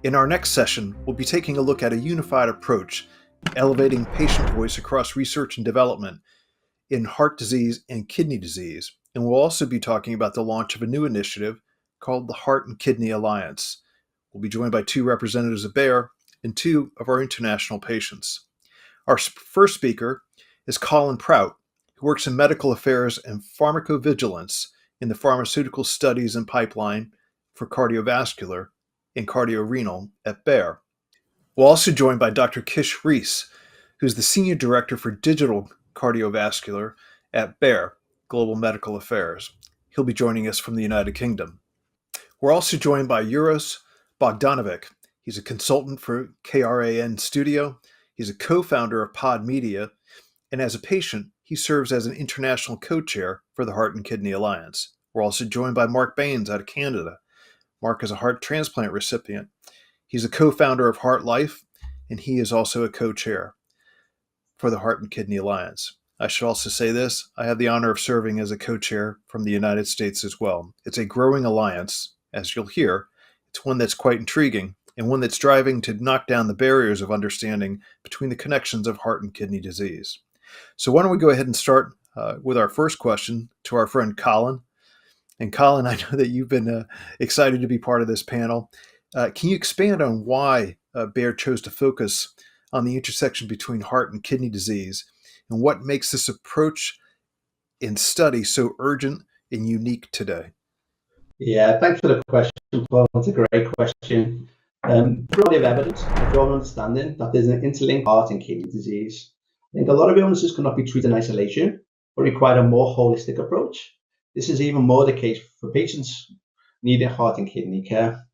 In our next session, we'll be taking a look at a unified approach, elevating patient voice across research and development in heart disease and kidney disease. And we'll also be talking about the launch of a new initiative called the Heart and Kidney Alliance. We'll be joined by 2 representatives of Bayer and 2 of our international patients. Our first speaker is Colin Prout, who works in medical affairs and pharmacovigilance in the pharmaceutical studies and pipeline for cardiovascular and CardioRenal at Bayer. We're also joined by Dr. Rees, who's the Senior Director for Digital Cardiovascular at Bayer Global Medical Affairs. He'll be joining us from the United Kingdom. We're also joined by Uroš Bogdanović. He's a consultant for KrAN Studio. He's a co-founder of Podmedia, and as a patient, he serves as an international co-chair for the Heart and Kidney Alliance. We're also joined by Mark Baines out of Canada. Mark is a heart transplant recipient. He's a co-founder of Heart Life, and he is also a co-chair for the Heart and Kidney Alliance. I should also say this, I have the honor of serving as a co-chair from the United States as well. It's a growing alliance, as you'll hear. It's one that's quite intriguing, and one that's striving to knock down the barriers of understanding between the connections of heart and kidney disease. So why don't we go ahead and start with our first question to our friend Colin. And Colin, I know that you've been excited to be part of this panel. Can you expand on why Bayer chose to focus on the intersection between heart and kidney disease, and what makes this approach and study so urgent and unique today? Yeah, thanks for the question, Paul. That's a great question. Body of evidence, a growing understanding that there's an interlinked heart and kidney disease. I think a lot of illnesses cannot be treated in isolation, but require a more holistic approach. This is even more the case for patients needing heart and kidney care.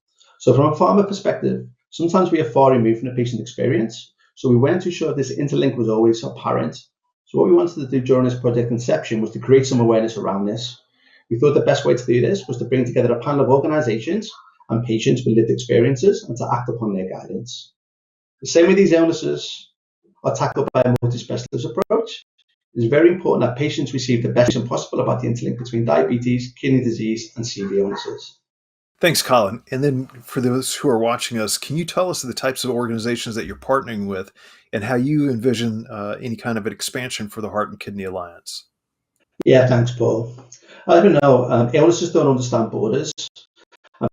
So from a pharma perspective, sometimes we are far removed from the patient experience, so we weren't too sure this interlink was always apparent. So what we wanted to do during this project inception was to create some awareness around this. We thought the best way to do this was to bring together a panel of organizations and patients with lived experiences and to act upon their guidance. The same way these illnesses are tackled by a multi-specialist approach, it's very important that patients receive the best information possible about the interlink between diabetes, kidney disease, and CV illnesses. Thanks, Colin. And then for those who are watching us, can you tell us the types of organizations that you're partnering with and how you envision any kind of an expansion for the Heart and Kidney Alliance? Yeah, thanks, Paul. I don't know, illnesses don't understand borders.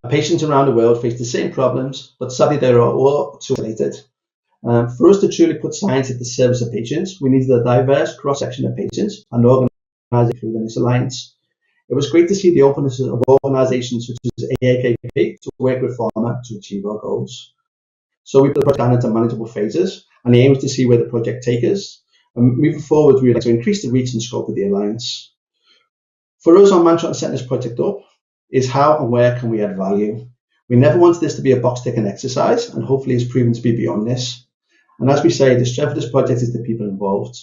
Patients around the world face the same problems, but sadly they're all too related. For us to truly put science at the service of patients, we needed a diverse cross-section of patients and organizations within this alliance. It was great to see the openness of organizations such as AAKP to work with pharma to achieve our goals. So we put the project down into manageable phases, and the aim is to see where the project takes us. And moving forward, we would like to increase the reach and scope of the alliance. For us, our mantra in setting this project up is how and where can we add value. We never wanted this to be a box-ticking exercise, and hopefully it's proven to be beyond this. And as we say, the strength of this project is the people involved.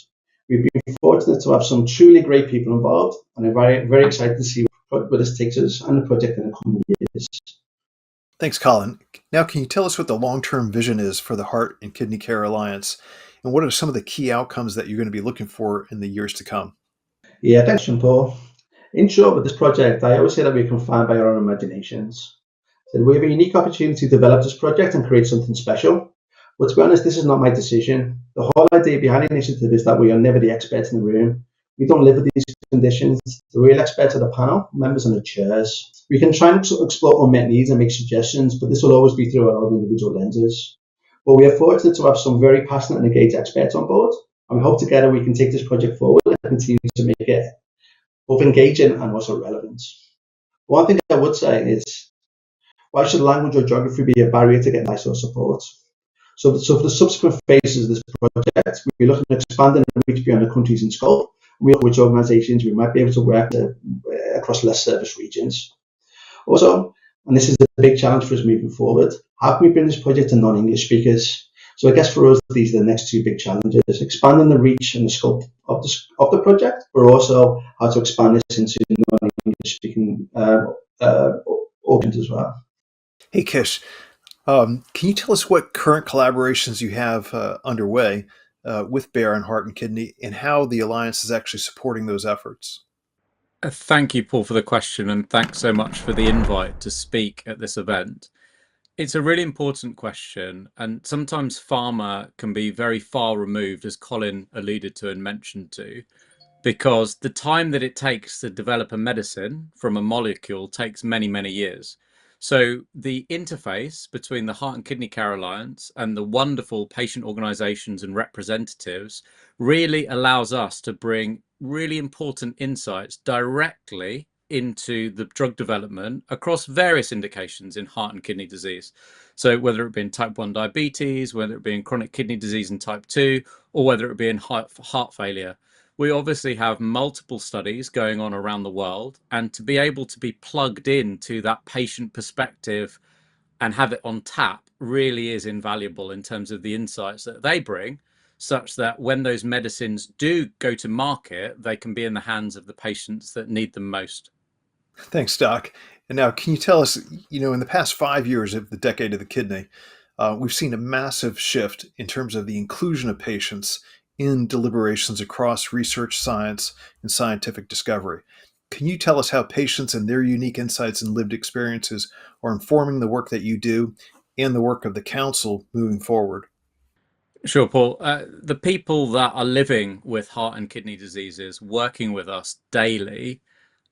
We've been fortunate to have some truly great people involved, and I'm very, very excited to see where this takes us and the project in the coming years. Thanks, Colin. Now, can you tell us what the long-term vision is for the Heart and Kidney Care Alliance, and what are some of the key outcomes that you're going to be looking for in the years to come? Yeah, thanks, Paul. In short, with this project, I always say that we're confined by our own imaginations. So we have a unique opportunity to develop this project and create something special. But to be honest, this is not my decision. The whole idea behind the initiative is that we are never the experts in the room. We don't live with these conditions. The real experts are the panel, members and the chairs. We can try and explore unmet needs and make suggestions, but this will always be through our own individual lenses. But we are fortunate to have some very passionate and engaged experts on board, and we hope together we can take this project forward and continue to make it both engaging and also relevant. One thing I would say is, why should language or geography be a barrier to get ISO support? So for the subsequent phases of this project, we're looking at expanding and reach beyond the countries in scope. We look at which organisations we might be able to work across less service regions. Also, and this is a big challenge for us moving forward, how can we bring this project to non-English speakers? So I guess for us, these are the next 2 big challenges: expanding the reach and the scope of the project, but also how to expand this into non-English speaking audience as well. Hey, Kish, can you tell us what current collaborations you have underway with Bayer and Heart and Kidney, and how the Alliance is actually supporting those efforts? Thank you, Paul, for the question, and thanks so much for the invite to speak at this event. It's a really important question, and sometimes pharma can be very far removed, as Colin alluded to and mentioned to, because the time that it takes to develop a medicine from a molecule takes many, many years. So the interface between the Heart and Kidney Care Alliance and the wonderful patient organizations and representatives really allows us to bring really important insights directly into the drug development across various indications in heart and kidney disease. So whether it be in type 1 diabetes, whether it be in chronic kidney disease in type 2, or whether it be in heart failure, we obviously have multiple studies going on around the world, and to be able to be plugged into that patient perspective and have it on tap really is invaluable in terms of the insights that they bring, such that when those medicines do go to market, they can be in the hands of the patients that need them most. Thanks, Doc. And now, can you tell us, in the past 5 years of the decade of the kidney, we've seen a massive shift in terms of the inclusion of patients in deliberations across research, science, and scientific discovery. Can you tell us how patients and their unique insights and lived experiences are informing the work that you do and the work of the council moving forward? Sure, Paul. The people that are living with heart and kidney diseases, working with us daily,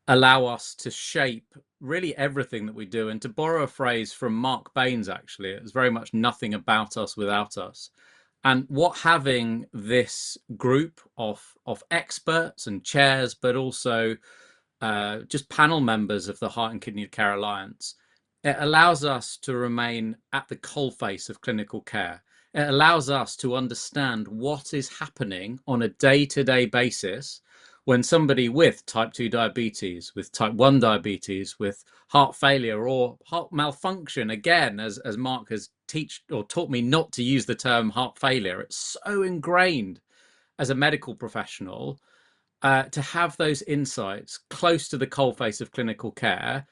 allow us to shape really everything that we do. And to borrow a phrase from Mark Baines, actually, it was very much nothing about us without us. And what having this group of experts and chairs, but also just panel members of the Heart and Kidney Care Alliance, it allows us to remain at the coalface of clinical care. It allows us to understand what is happening on a day-to-day basis when somebody with type 2 diabetes, with type 1 diabetes, with heart failure or heart malfunction, again, as Mark has taught me not to use the term heart failure. It's so ingrained as a medical professional, to have those insights close to the coalface of clinical care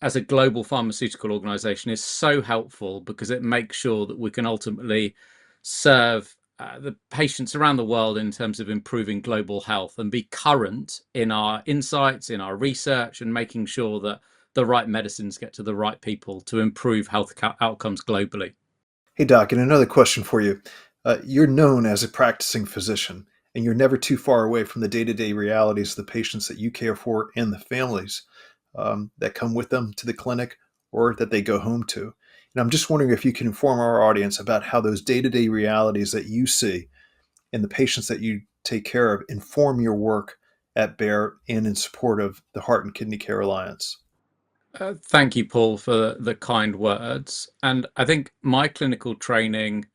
as a global pharmaceutical organization is so helpful, because it makes sure that we can ultimately serve the patients around the world in terms of improving global health and be current in our insights, in our research, and making sure that the right medicines get to the right people to improve health outcomes globally. Hey, Doc, and another question for you. You're known as a practicing physician, and you're never too far away from the day to day realities of the patients that you care for and the families that come with them to the clinic or that they go home to. And I'm just wondering if you can inform our audience about how those day to day realities that you see and the patients that you take care of inform your work at Bayer and in support of the Heart and Kidney Care Alliance. Thank you, Paul, for the kind words. And I think my clinical training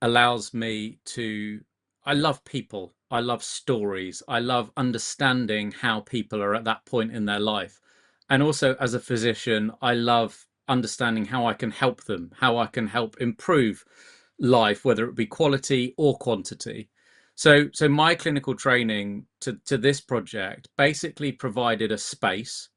allows me to, I love people, I love stories, I love understanding how people are at that point in their life. And also, as a physician, I love understanding how I can help them, how I can help improve life, whether it be quality or quantity. So my clinical training to this project basically provided a space,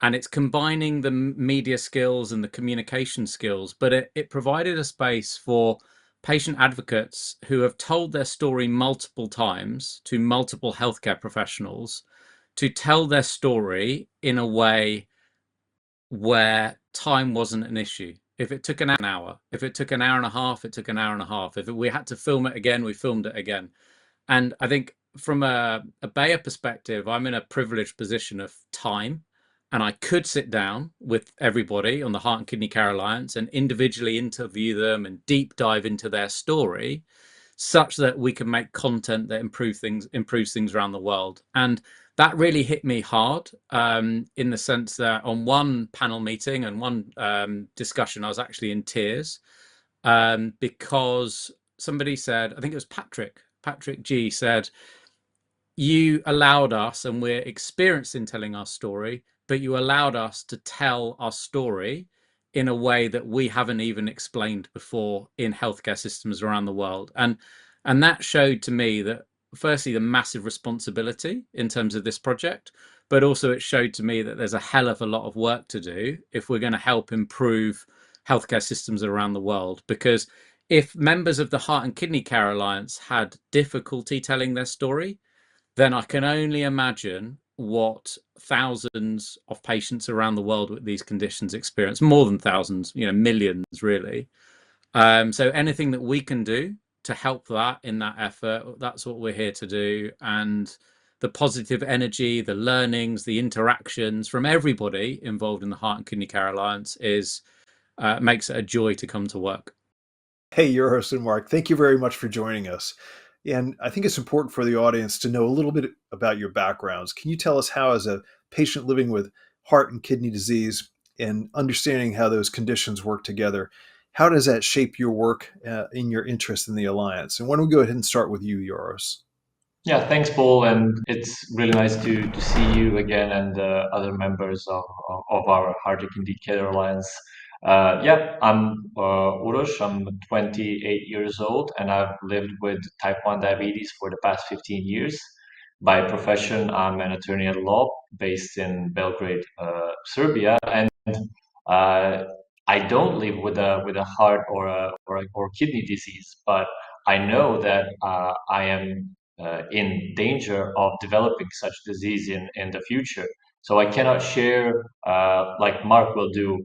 and it's combining the media skills and the communication skills, but it provided a space for patient advocates who have told their story multiple times to multiple healthcare professionals to tell their story in a way where time wasn't an issue. If it took an hour, if it took an hour and a half, it took an hour and a half. If we had to film it again, we filmed it again. And I think from a Bayer perspective, I'm in a privileged position of time, and I could sit down with everybody on the Heart and Kidney Care Alliance and individually interview them and deep dive into their story, such that we can make content that improves things around the world. And that really hit me hard, in the sense that on one panel meeting and one discussion, I was actually in tears, because somebody said, I think it was Patrick G said, you allowed us, and we're experienced in telling our story, but you allowed us to tell our story in a way that we haven't even explained before in healthcare systems around the world. And that showed to me that, firstly, the massive responsibility in terms of this project, but also it showed to me that there's a hell of a lot of work to do if we're going to help improve healthcare systems around the world. Because if members of the Heart and Kidney Care Alliance had difficulty telling their story, then I can only imagine what thousands of patients around the world with these conditions experience, more than thousands, millions really. So anything that we can do to help that in that effort, that's what we're here to do. And the positive energy, the learnings, the interactions from everybody involved in the Heart and Kidney Care Alliance makes it a joy to come to work. Hey, Uroš and Mark, thank you very much for joining us. And I think it's important for the audience to know a little bit about your backgrounds. Can you tell us how, as a patient living with heart and kidney disease and understanding how those conditions work together, how does that shape your work in your interest in the Alliance? And why don't we go ahead and start with you, Uroš? Yeah, thanks, Paul. And it's really nice to see you again and other members of our Heart and Kidney Care Alliance. Yeah, I'm Uroš. I'm 28 years old, and I've lived with type 1 diabetes for the past 15 years. By profession, I'm an attorney at law based in Belgrade, Serbia, and I don't live with a heart or kidney disease, but I know that I am in danger of developing such disease in the future. So I cannot share, like Mark will do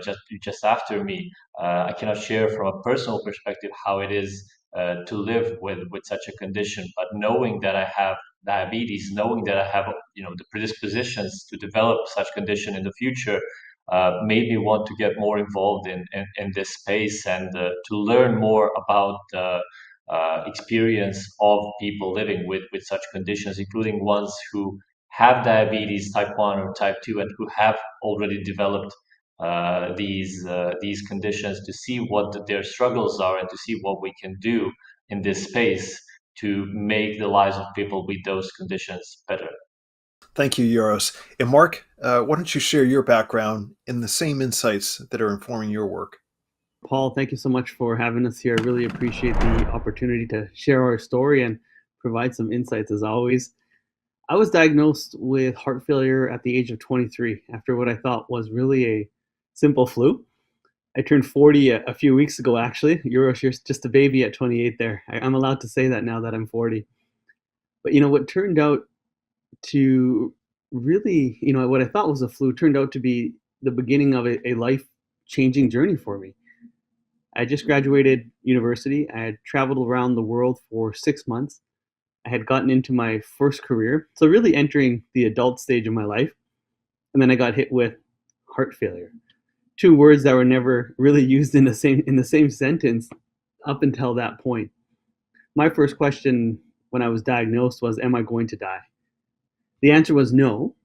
just after me. I cannot share from a personal perspective how it is to live with such a condition. But knowing that I have diabetes, knowing that I have the predispositions to develop such condition in the future, made me want to get more involved in this space and to learn more about experience of people living with such conditions, including ones who have diabetes type 1 or type 2 and who have already developed these conditions, to see what their struggles are and to see what we can do in this space to make the lives of people with those conditions better. Thank you, Uroš. And Mark, why don't you share your background and the same insights that are informing your work? Paul, thank you so much for having us here. I really appreciate the opportunity to share our story and provide some insights as always. I was diagnosed with heart failure at the age of 23 after what I thought was really a simple flu. I turned 40 a few weeks ago, actually. Uroš, you're just a baby at 28 there. I'm allowed to say that now that I'm 40. But what turned out to really, what I thought was a flu turned out to be the beginning of a life-changing journey for me. I just graduated university. I had traveled around the world for 6 months. I had gotten into my first career, so really entering the adult stage of my life. And then I got hit with heart failure. Two words that were never really used in the same sentence up until that point. My first question when I was diagnosed was, am I going to die? The answer was no,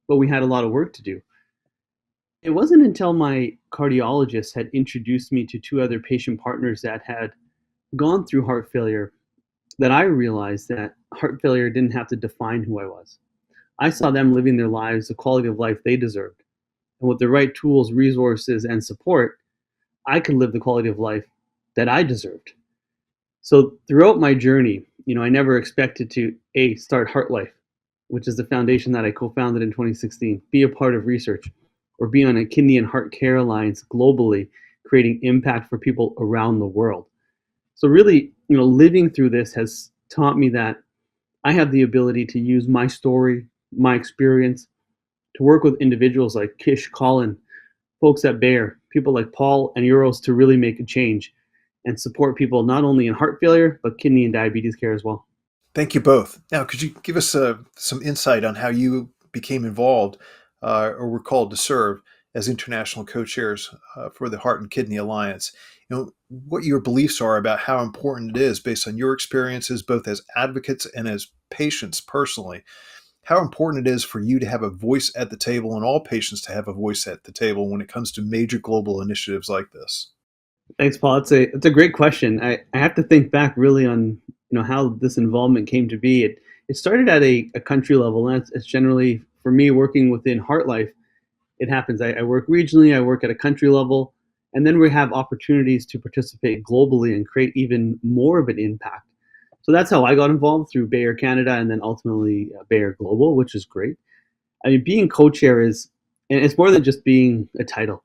but we had a lot of work to do. It wasn't until my cardiologist had introduced me to two other patient partners that had gone through heart failure that I realized that heart failure didn't have to define who I was. I saw them living their lives, the quality of life they deserved. And with the right tools, resources, and support, I could live the quality of life that I deserved. So throughout my journey, I never expected to start Heart Life, which is the foundation that I co-founded in 2016, be a part of research, or be on a Kidney and Heart Care Alliance globally, creating impact for people around the world. So really, living through this has taught me that I have the ability to use my story, my experience, to work with individuals like Kish, Colin, folks at Bayer, people like Paul and Uroš to really make a change and support people not only in heart failure, but kidney and diabetes care as well. Thank you both. Now, could you give us some insight on how you became involved or were called to serve as international co-chairs for the Heart and Kidney Alliance? What your beliefs are about how important it is, based on your experiences, both as advocates and as patients personally, how important it is for you to have a voice at the table and all patients to have a voice at the table when it comes to major global initiatives like this. Thanks, Paul. It's a great question. I have to think back really on how this involvement came to be. It started at a country level, and it's generally, for me, working within Heart Life, it happens. I work regionally, I work at a country level, and then we have opportunities to participate globally and create even more of an impact. So that's how I got involved, through Bayer Canada and then ultimately Bayer Global, which is great. I mean, being co-chair and it's more than just being a title.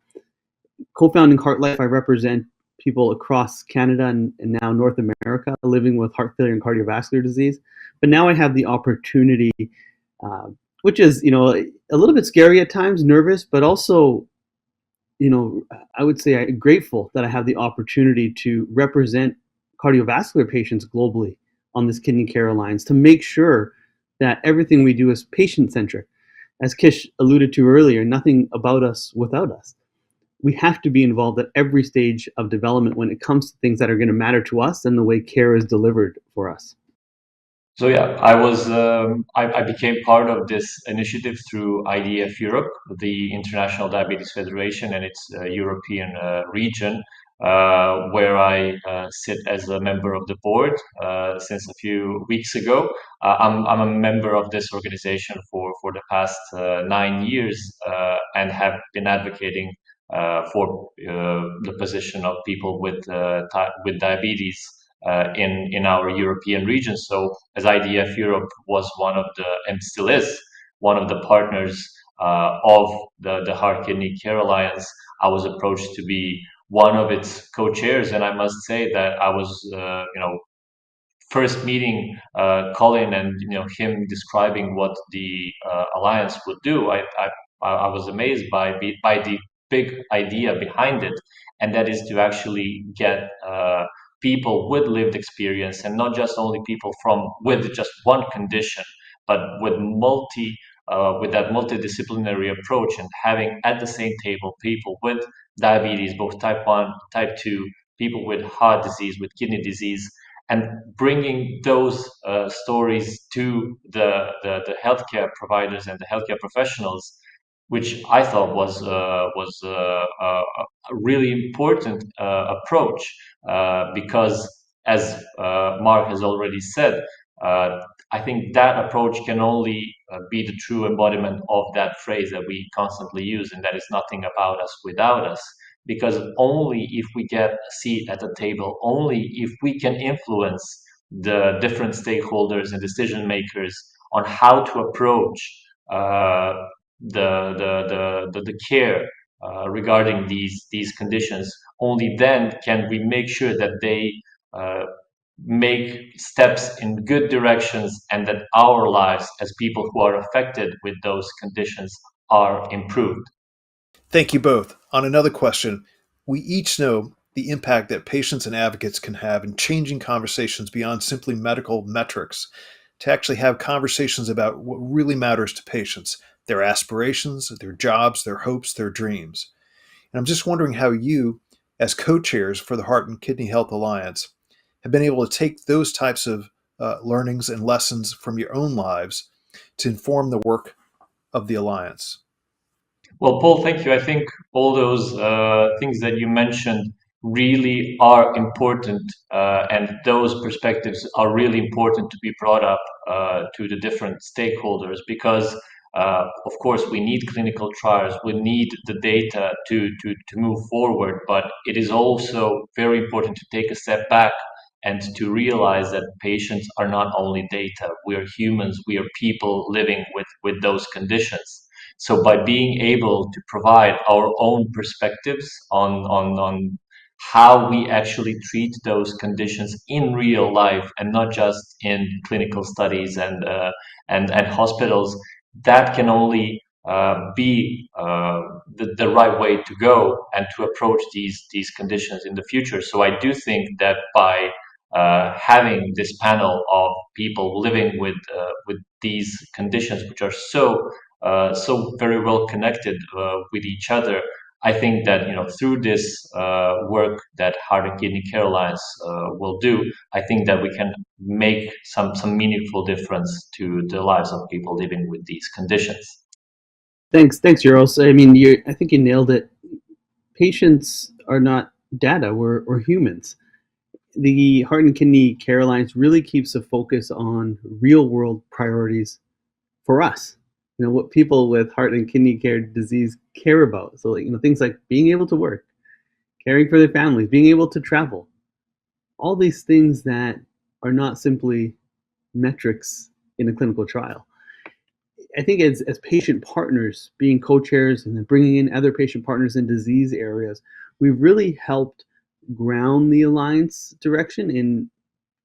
Co-founding Heart Life, I represent people across Canada and now North America living with heart failure and cardiovascular disease. But now I have the opportunity which is, a little bit scary at times, nervous, but also, I would say I'm grateful that I have the opportunity to represent cardiovascular patients globally on this Kidney Care Alliance to make sure that everything we do is patient-centric. As Kish alluded to earlier, nothing about us without us. We have to be involved at every stage of development when it comes to things that are going to matter to us and the way care is delivered for us. So yeah, I became part of this initiative through IDF Europe, the International Diabetes Federation, and its European region, where I sit as a member of the board since a few weeks ago. I'm a member of this organization for the past 9 years and have been advocating for the position of people with diabetes in our European region. So as IDF Europe was one of the, and still is, one of the partners of the Heart Kidney Care Alliance, I was approached to be one of its co-chairs, and I must say that I was, first meeting Colin and him describing what the alliance would do. I was amazed by the big idea behind it, and that is to actually get people with lived experience, and not just only people with just one condition, but with that multidisciplinary approach, and having at the same table people with diabetes, both type 1, type 2, people with heart disease, with kidney disease, and bringing those stories to the healthcare providers and the healthcare professionals, which I thought was a really important approach, because as Mark has already said, I think that approach can only be the true embodiment of that phrase that we constantly use, and that is nothing about us without us. Because only if we get a seat at the table, only if we can influence the different stakeholders and decision makers on how to approach the care regarding these conditions, only then can we make sure that they make steps in good directions, and that our lives as people who are affected with those conditions are improved. Thank you both. On another question, we each know the impact that patients and advocates can have in changing conversations beyond simply medical metrics, to actually have conversations about what really matters to patients, their aspirations, their jobs, their hopes, their dreams. And I'm just wondering how you, as co-chairs for the Heart and Kidney Health Alliance, have been able to take those types of learnings and lessons from your own lives to inform the work of the Alliance. Well, Paul, thank you. I think all those things that you mentioned really are important, and those perspectives are really important to be brought up to the different stakeholders, because, of course, we need clinical trials, we need the data to move forward, but it is also very important to take a step back and to realize that patients are not only data. We are humans, we are people living with those conditions. So by being able to provide our own perspectives on how we actually treat those conditions in real life, and not just in clinical studies and hospitals, that can only be the right way to go and to approach these conditions in the future. So I do think that by having this panel of people living with these conditions, which are so very well connected with each other, I think that through this work that Heart and Kidney Care Alliance will do, I think that we can make some meaningful difference to the lives of people living with these conditions. Thanks, Uroš. I mean, I think you nailed it. Patients are not data; we're humans. The Heart and Kidney Care Alliance really keeps a focus on real-world priorities for us. What people with heart and kidney care disease care about. So, things like being able to work, caring for their families, being able to travel. All these things that are not simply metrics in a clinical trial. I think as patient partners, being co-chairs and then bringing in other patient partners in disease areas, we've really helped ground the Alliance direction in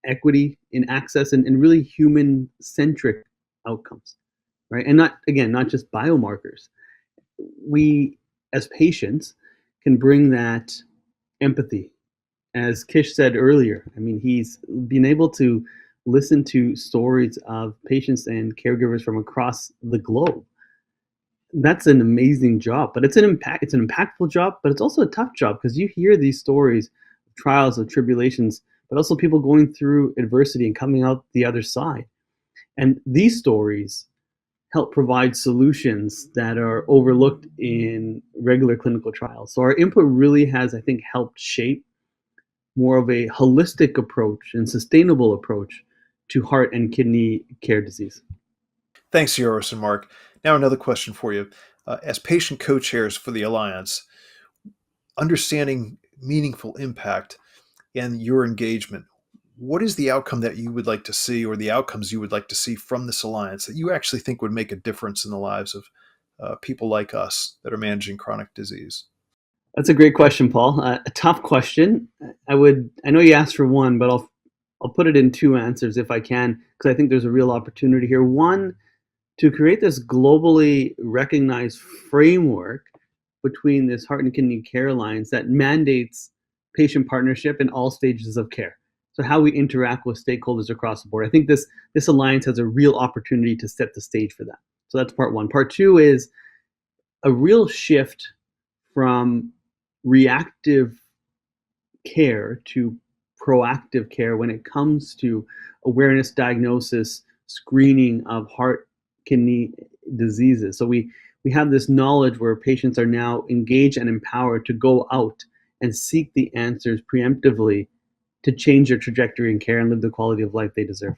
equity, in access, and really human-centric outcomes. right? And not just biomarkers. We, as patients, can bring that empathy. As Kish said earlier, I mean, he's been able to listen to stories of patients and caregivers from across the globe. That's an amazing job, but it's an impactful job, but it's also a tough job because you hear these stories of trials, of tribulations, but also people going through adversity and coming out the other side. And these stories help provide solutions that are overlooked in regular clinical trials. So our input really has, I think, helped shape more of a holistic approach and sustainable approach to heart and kidney care disease. Thanks, Uroš and Mark. Now another question for you. As patient co-chairs for the Alliance, understanding meaningful impact and your engagement, what is the outcome that you would like to see, or the outcomes you would like to see from this Alliance that you actually think would make a difference in the lives of people like us that are managing chronic disease? That's a great question, Paul. A tough question. I know you asked for one, but I'll put it in two answers if I can, because I think there's a real opportunity here. One, to create this globally recognized framework between this Heart and Kidney Care Alliance that mandates patient partnership in all stages of care. So how we interact with stakeholders across the board. I think this alliance has a real opportunity to set the stage for that. So that's part one. Part two is a real shift from reactive care to proactive care when it comes to awareness, diagnosis, screening of heart, kidney diseases. So we have this knowledge where patients are now engaged and empowered to go out and seek the answers preemptively to change their trajectory in care and live the quality of life they deserve.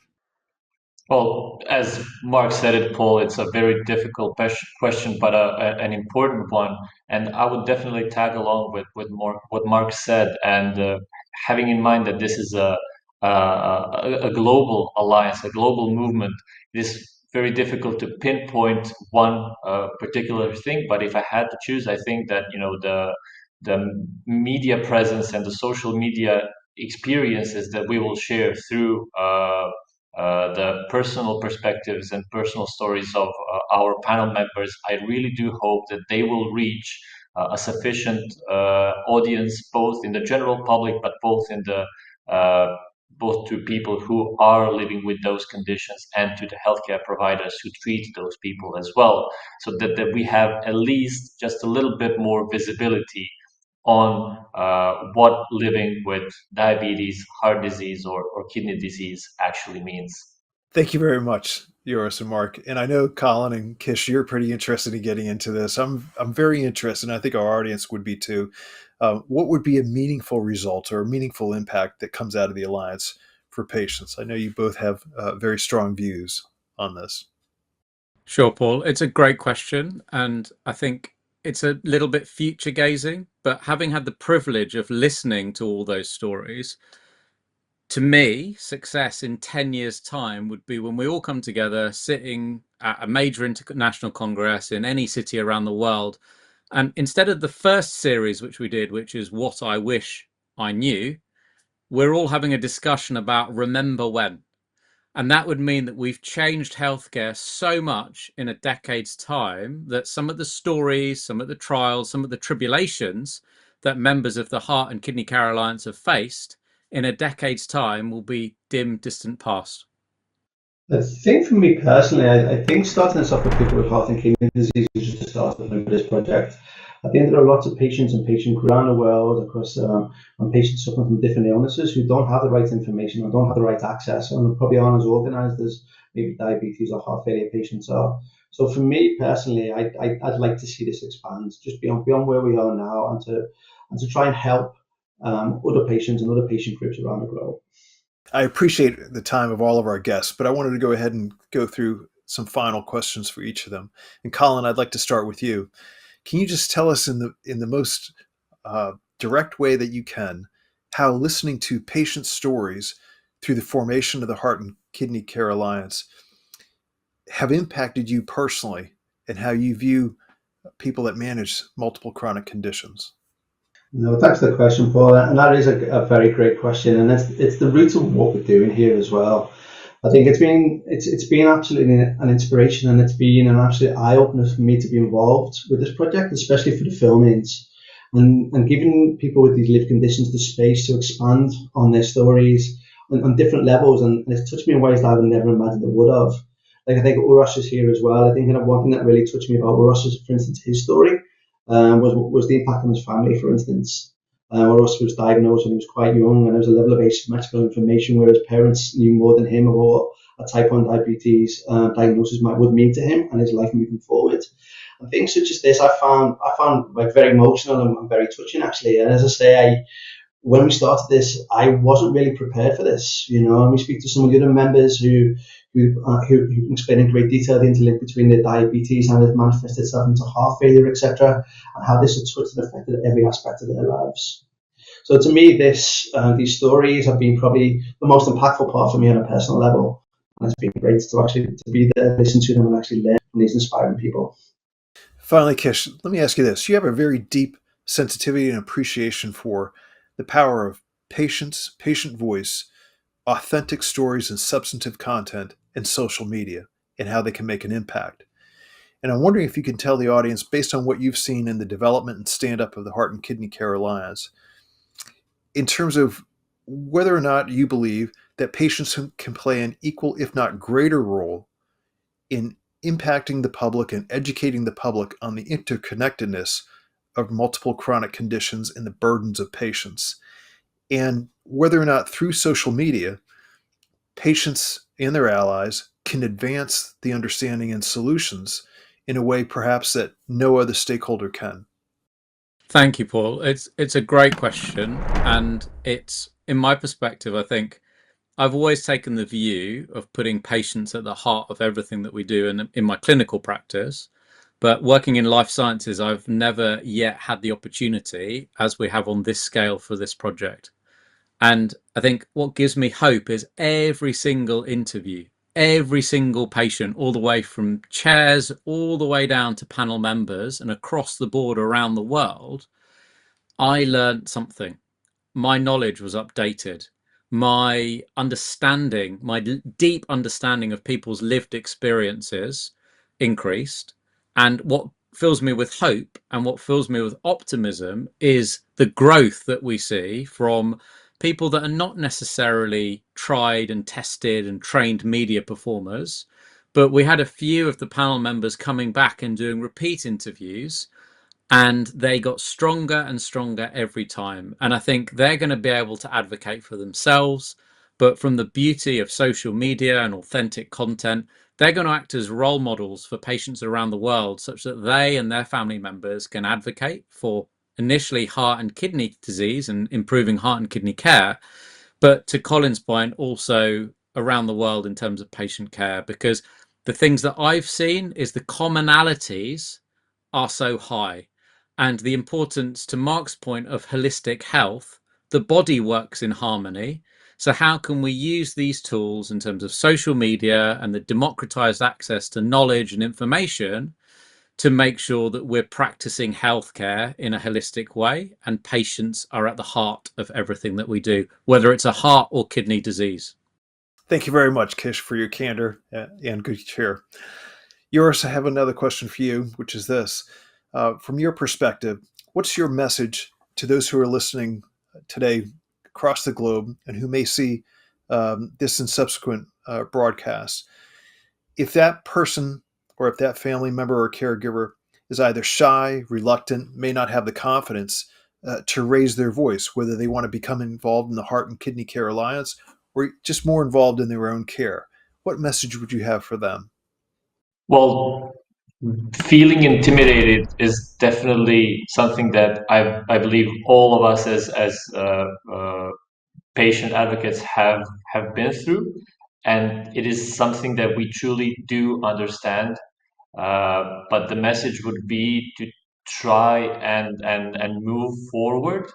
Well, as Mark said it, Paul, it's a very difficult question, but an important one. And I would definitely tag along with what Mark said, and having in mind that this is a global alliance, a global movement. It is very difficult to pinpoint one particular thing. But if I had to choose, I think that the media presence and the social media experiences that we will share through the personal perspectives and personal stories of our panel members, I really do hope that they will reach a sufficient audience, both in the general public, but both to people who are living with those conditions and to the healthcare providers who treat those people as well, so that we have at least just a little bit more visibility on what living with diabetes, heart disease, or kidney disease actually means. Thank you very much, Uroš and Mark. And I know Colin and Kish, you're pretty interested in getting into this. I'm very interested, and I think our audience would be too. What would be a meaningful result or a meaningful impact that comes out of the Alliance for patients? I know you both have very strong views on this. Sure, Paul. It's a great question, and I think it's a little bit future gazing, but having had the privilege of listening to all those stories, to me, success in 10 years' time would be when we all come together, sitting at a major international congress in any city around the world. And instead of the first series, which we did, which is What I Wish I Knew, we're all having a discussion about remember when. And that would mean that we've changed healthcare so much in a decade's time that some of the stories, some of the trials, some of the tribulations that members of the Heart and Kidney Care Alliance have faced in a decade's time will be dim, distant past. I think for me personally, I think starting this off with people with heart and kidney disease is just the start of this project. I think there are lots of patients and patient crew around the world, across and patients suffering from different illnesses who don't have the right information or don't have the right access, and probably aren't as organised as maybe diabetes or heart failure patients are. So for me personally, I'd like to see this expand just beyond where we are now, and to try and help other patients and other patient groups around the globe. I appreciate the time of all of our guests, but I wanted to go ahead and go through some final questions for each of them. And Colin, I'd like to start with you. Can you just tell us in the most direct way that you can how listening to patient stories through the formation of the Heart and Kidney Care Alliance have impacted you personally and how you view people that manage multiple chronic conditions? No, thanks for the question, Paul. And that is a very great question. And it's the root of what we're doing here as well. I think it's been absolutely an inspiration, and it's been an absolute eye opener for me to be involved with this project, especially for the filmings, and giving people with these lived conditions the space to expand on their stories on different levels, and it's touched me in ways that I would never imagined it would have. Like I think Uroš is here as well. I think one thing that really touched me about Uroš is, for instance, his story was the impact on his family. For instance, Uroš was diagnosed when he was quite young, and there was a level of asymmetrical information where his parents knew more than him about what a type 1 diabetes diagnosis would mean to him and his life moving forward. And things such as this, I found like very emotional and very touching, actually. And as I say, when we started this, I wasn't really prepared for this. And we speak to some of the other members who explain in great detail the interlink between their diabetes and it manifests itself into heart failure, etc., and how this has touched and affected every aspect of their lives. So to me, these stories have been probably the most impactful part for me on a personal level, and it's been great to be there, listen to them, and actually learn from these inspiring people. Finally, Kish, let me ask you this. You have a very deep sensitivity and appreciation for the power of patience, patient voice, authentic stories and substantive content in social media and how they can make an impact. And I'm wondering if you can tell the audience, based on what you've seen in the development and stand-up of the Heart and Kidney Care Alliance, in terms of whether or not you believe that patients can play an equal, if not greater role in impacting the public and educating the public on the interconnectedness of multiple chronic conditions and the burdens of patients, and whether or not through social media, patients and their allies can advance the understanding and solutions in a way perhaps that no other stakeholder can. Thank you, Paul. It's a great question, and it's, in my perspective, I think I've always taken the view of putting patients at the heart of everything that we do in my clinical practice. But working in life sciences, I've never yet had the opportunity, as we have on this scale for this project. And I think what gives me hope is every single interview, every single patient, all the way from chairs, all the way down to panel members and across the board around the world, I learned something. My knowledge was updated. My understanding, my deep understanding of people's lived experiences increased. And what fills me with hope and what fills me with optimism is the growth that we see from people that are not necessarily tried and tested and trained media performers. But we had a few of the panel members coming back and doing repeat interviews, and they got stronger and stronger every time. And I think they're going to be able to advocate for themselves, but from the beauty of social media and authentic content, they're going to act as role models for patients around the world, such that they and their family members can advocate for initially heart and kidney disease and improving heart and kidney care, but to Colin's point, also around the world in terms of patient care, because the things that I've seen is the commonalities are so high. And the importance, to Mark's point, of holistic health, the body works in harmony. So how can we use these tools in terms of social media and the democratized access to knowledge and information to make sure that we're practicing healthcare in a holistic way and patients are at the heart of everything that we do, whether it's a heart or kidney disease? Thank you very much, Kish, for your candor and good cheer. Uroš, I have another question for you, which is this. From your perspective, what's your message to those who are listening today across the globe and who may see this in subsequent broadcasts? If that person or if that family member or caregiver is either shy, reluctant, may not have the confidence to raise their voice, whether they want to become involved in the Heart and Kidney Care Alliance or just more involved in their own care, what message would you have for them? Well, feeling intimidated is definitely something that I believe all of us as patient advocates have been through, and it is something that we truly do understand. But the message would be to try and move forward,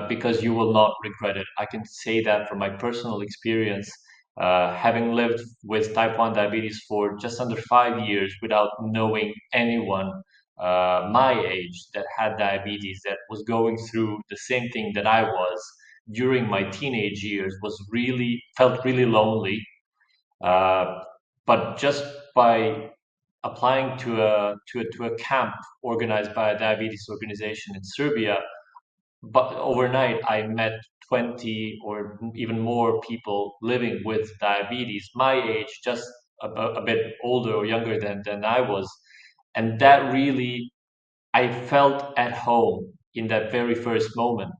because you will not regret it. I can say that from my personal experience, having lived with type 1 diabetes for just under 5 years without knowing anyone my age that had diabetes, that was going through the same thing that I was during my teenage years, felt really lonely. But just by applying to a camp organized by a diabetes organization in Serbia, but overnight I met 20 or even more people living with diabetes, my age, just a bit older or younger than I was. And that really, I felt at home in that very first moment.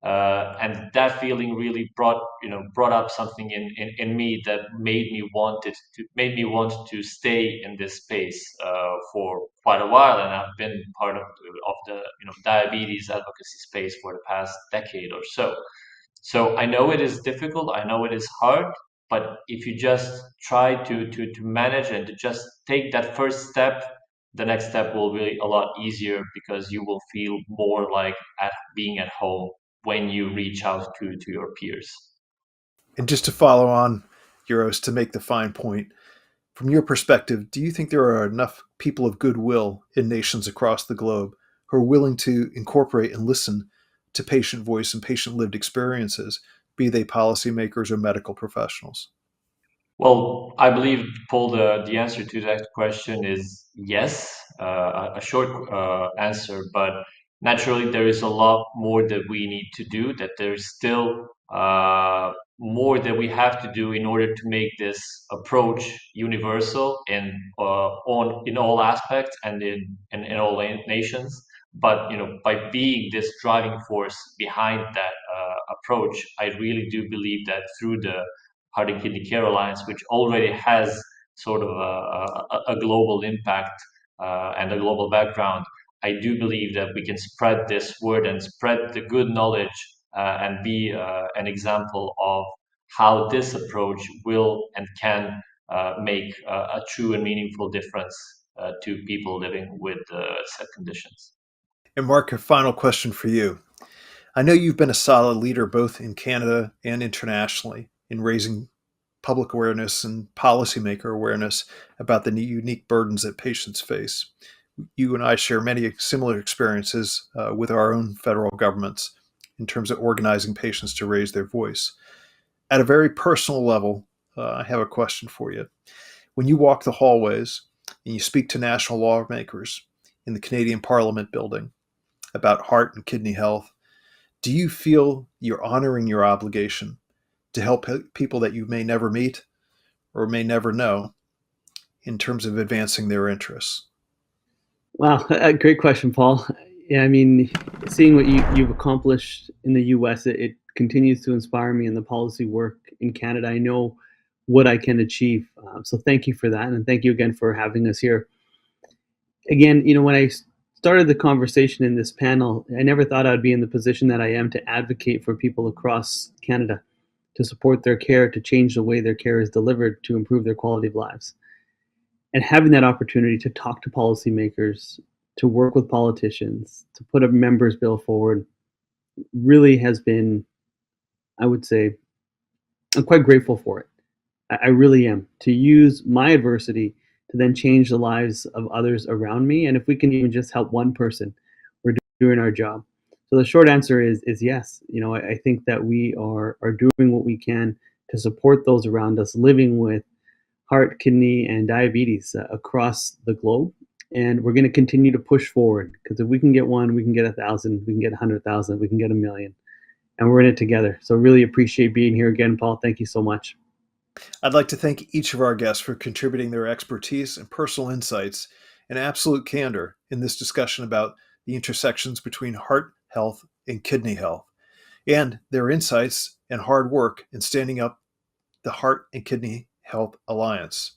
And that feeling really brought up something in me that made me want to stay in this space for quite a while, and I've been part of the diabetes advocacy space for the past decade or so. So I know it is difficult, I know it is hard, but if you just try to manage and to just take that first step, the next step will be a lot easier because you will feel more like being at home when you reach out to your peers. And just to follow on, Uroš, to make the fine point, from your perspective, do you think there are enough people of goodwill in nations across the globe who are willing to incorporate and listen to patient voice and patient lived experiences, be they policymakers or medical professionals? Well, I believe, Paul, the answer to that question is yes, a short answer, but naturally there is a lot more that we need to do, that there's still more that we have to do in order to make this approach universal in all aspects and in all nations. But by being this driving force behind that approach, I really do believe that through the Heart and Kidney Care Alliance, which already has sort of a global impact and a global background, I do believe that we can spread this word and spread the good knowledge and be an example of how this approach will and can make a true and meaningful difference to people living with said conditions. And Mark, a final question for you. I know you've been a solid leader both in Canada and internationally in raising public awareness and policymaker awareness about the unique burdens that patients face. You and I share many similar experiences with our own federal governments in terms of organizing patients to raise their voice. At a very personal level, I have a question for you. When you walk the hallways and you speak to national lawmakers in the Canadian Parliament building about heart and kidney health, do you feel you're honoring your obligation to help people that you may never meet or may never know in terms of advancing their interests? Wow, a great question, Paul. Yeah, I mean, seeing what you've accomplished in the U.S., it continues to inspire me in the policy work in Canada. I know what I can achieve. So thank you for that, and thank you again for having us here. Again, when I started the conversation in this panel, I never thought I'd be in the position that I am to advocate for people across Canada, to support their care, to change the way their care is delivered, to improve their quality of lives. And having that opportunity to talk to policymakers, to work with politicians, to put a members bill forward really has been, I would say, I'm quite grateful for it. I really am. To use my adversity to then change the lives of others around me. And if we can even just help one person, we're doing our job. So the short answer is yes. I think that we are doing what we can to support those around us living with heart, kidney, and diabetes across the globe. And we're going to continue to push forward, because if we can get one, we can get 1,000, we can get 100,000, we can get 1,000,000. And we're in it together. So really appreciate being here again, Paul. Thank you so much. I'd like to thank each of our guests for contributing their expertise and personal insights and absolute candor in this discussion about the intersections between heart health and kidney health, and their insights and hard work in standing up the Heart and Kidney Health Alliance.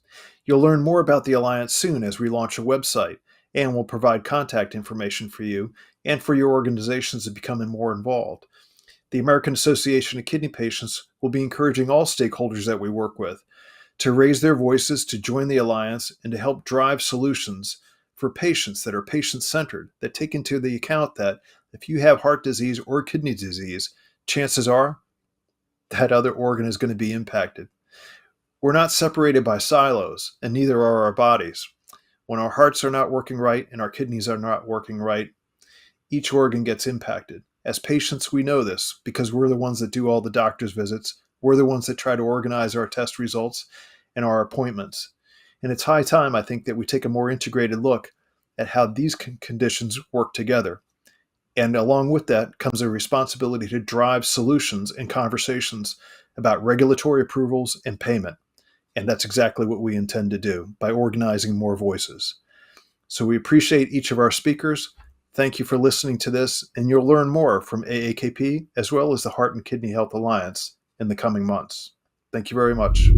You'll learn more about the Alliance soon as we launch a website, and we'll provide contact information for you and for your organizations to become more involved. The American Association of Kidney Patients will be encouraging all stakeholders that we work with to raise their voices, to join the Alliance, and to help drive solutions for patients that are patient-centered, that take into the account that if you have heart disease or kidney disease, chances are that other organ is going to be impacted. We're not separated by silos, and neither are our bodies. When our hearts are not working right and our kidneys are not working right, each organ gets impacted. As patients, we know this because we're the ones that do all the doctor's visits. We're the ones that try to organize our test results. and our appointments. And it's high time, I think, that we take a more integrated look at how these conditions work together. And along with that comes a responsibility to drive solutions and conversations about regulatory approvals and payment. And that's exactly what we intend to do by organizing more voices. So we appreciate each of our speakers. Thank you for listening to this, and you'll learn more from AAKP as well as the Heart and Kidney Health Alliance in the coming months. Thank you very much.